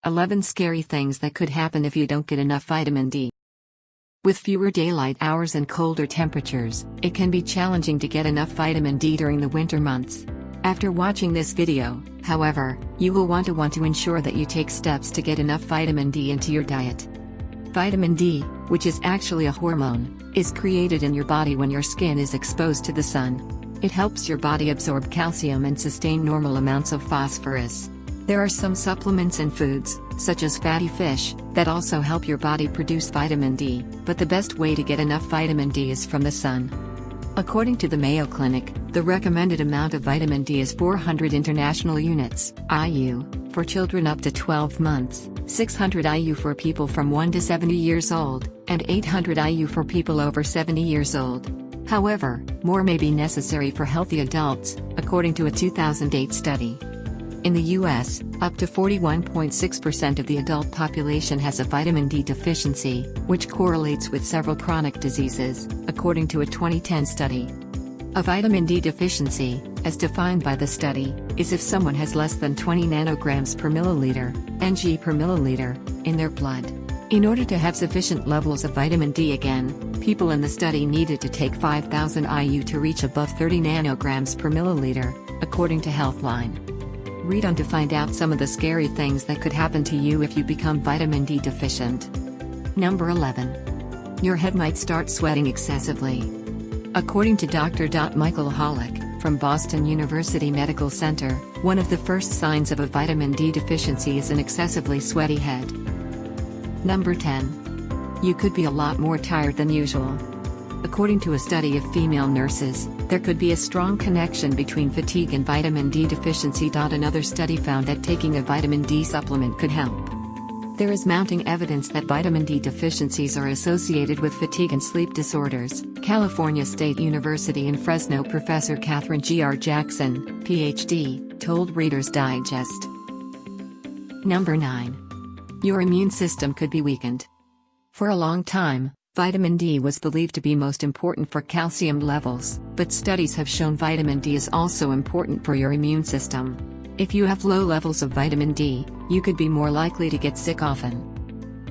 11 scary things that could happen if you don't get enough vitamin D. With fewer daylight hours and colder temperatures, it can be challenging to get enough vitamin D during the winter months. After watching this video, however, you will want to ensure that you take steps to get enough vitamin D into your diet. Vitamin D, which is actually a hormone, is created in your body when your skin is exposed to the sun. It helps your body absorb calcium and sustain normal amounts of phosphorus. There are some supplements and foods, such as fatty fish, that also help your body produce vitamin D, but the best way to get enough vitamin D is from the sun. According to the Mayo Clinic, the recommended amount of vitamin D is 400 international units, IU, for children up to 12 months, 600 IU for people from 1 to 70 years old, and 800 IU for people over 70 years old. However, more may be necessary for healthy adults, according to a 2008 study. In the US, up to 41.6% of the adult population has a vitamin D deficiency, which correlates with several chronic diseases, according to a 2010 study. A vitamin D deficiency, as defined by the study, is if someone has less than 20 nanograms per milliliter, Ng per milliliter, in their blood. In order to have sufficient levels of vitamin D again, people in the study needed to take 5,000 IU to reach above 30 nanograms per milliliter, according to Healthline. Read on to find out some of the scary things that could happen to you if you become vitamin D deficient. Number 11. Your head might start sweating excessively. According to Dr. Michael Hollick, from Boston University Medical Center, one of the first signs of a vitamin D deficiency is an excessively sweaty head. Number 10. You could be a lot more tired than usual. According to a study of female nurses, there could be a strong connection between fatigue and vitamin D deficiency. Another study found that taking a vitamin D supplement could help. There is mounting evidence that vitamin D deficiencies are associated with fatigue and sleep disorders. California State University in Fresno professor Catherine G.R. Jackson, Ph.D., told Reader's Digest. Number 9. Your immune system could be weakened. For a long time, vitamin D was believed to be most important for calcium levels, but studies have shown vitamin D is also important for your immune system. If you have low levels of vitamin D, you could be more likely to get sick often.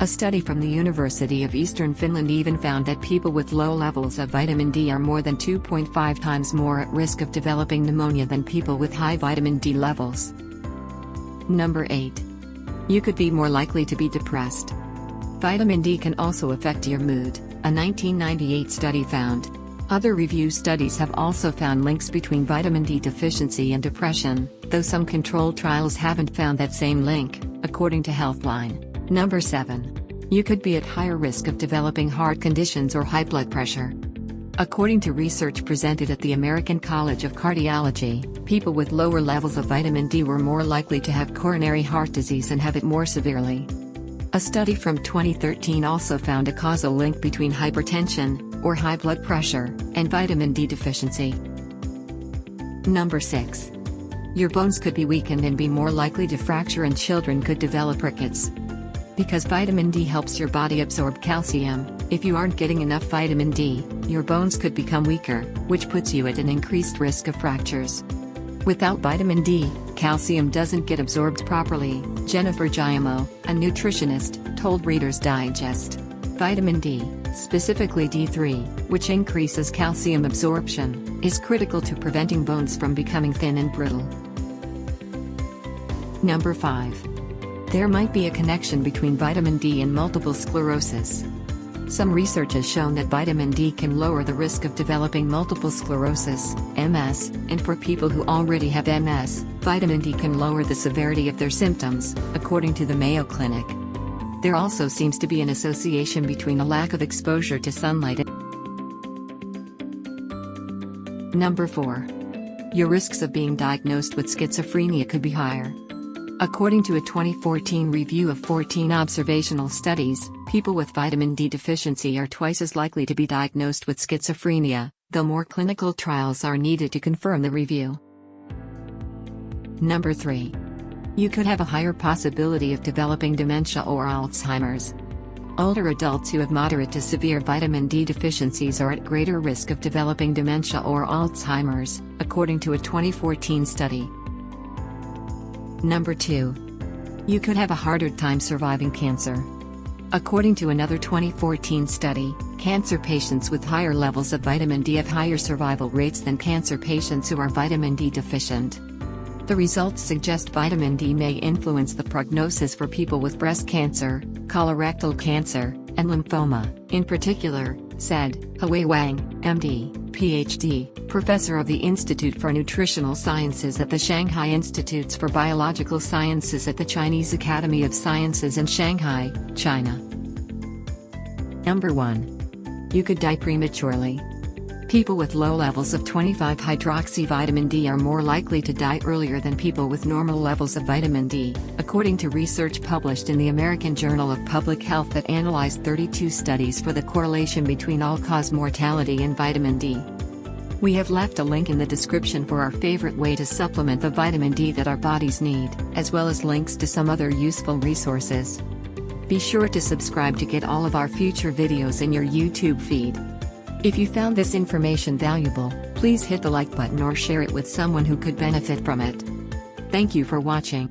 A study from the University of Eastern Finland even found that people with low levels of vitamin D are more than 2.5 times more at risk of developing pneumonia than people with high vitamin D levels. Number 8. You could be more likely to be depressed. Vitamin D can also affect your mood, a 1998 study found. Other review studies have also found links between vitamin D deficiency and depression, though some controlled trials haven't found that same link, according to Healthline. Number 7. You could be at higher risk of developing heart conditions or high blood pressure. According to research presented at the American College of Cardiology, people with lower levels of vitamin D were more likely to have coronary heart disease and have it more severely. A study from 2013 also found a causal link between hypertension, or high blood pressure, and vitamin D deficiency. Number 6. Your bones could be weakened and be more likely to fracture, and children could develop rickets. Because vitamin D helps your body absorb calcium, if you aren't getting enough vitamin D, your bones could become weaker, which puts you at an increased risk of fractures. Without vitamin D, calcium doesn't get absorbed properly, Jennifer Giaimo, a nutritionist, told Reader's Digest. Vitamin D, specifically D3, which increases calcium absorption, is critical to preventing bones from becoming thin and brittle. Number 5. There might be a connection between vitamin D and multiple sclerosis. Some research has shown that vitamin D can lower the risk of developing multiple sclerosis, MS, and for people who already have MS, vitamin D can lower the severity of their symptoms, according to the Mayo Clinic. There also seems to be an association between a lack of exposure to sunlight and Number 4. Your risks of being diagnosed with schizophrenia could be higher. According to a 2014 review of 14 observational studies, people with vitamin D deficiency are twice as likely to be diagnosed with schizophrenia, though more clinical trials are needed to confirm the review. Number 3. You could have a higher possibility of developing dementia or Alzheimer's. Older adults who have moderate to severe vitamin D deficiencies are at greater risk of developing dementia or Alzheimer's, according to a 2014 study. Number 2. You could have a harder time surviving cancer. According to another 2014 study, cancer patients with higher levels of vitamin D have higher survival rates than cancer patients who are vitamin D deficient. The results suggest vitamin D may influence the prognosis for people with breast cancer, colorectal cancer, and lymphoma, in particular, said Hui Wang, MD, PhD, professor of the Institute for Nutritional Sciences at the Shanghai Institutes for Biological Sciences at the Chinese Academy of Sciences in Shanghai, China. Number 1. You could die prematurely. People with low levels of 25-hydroxyvitamin D are more likely to die earlier than people with normal levels of vitamin D, according to research published in the American Journal of Public Health that analyzed 32 studies for the correlation between all-cause mortality and vitamin D. We have left a link in the description for our favorite way to supplement the vitamin D that our bodies need, as well as links to some other useful resources. Be sure to subscribe to get all of our future videos in your YouTube feed. If you found this information valuable, please hit the like button or share it with someone who could benefit from it. Thank you for watching.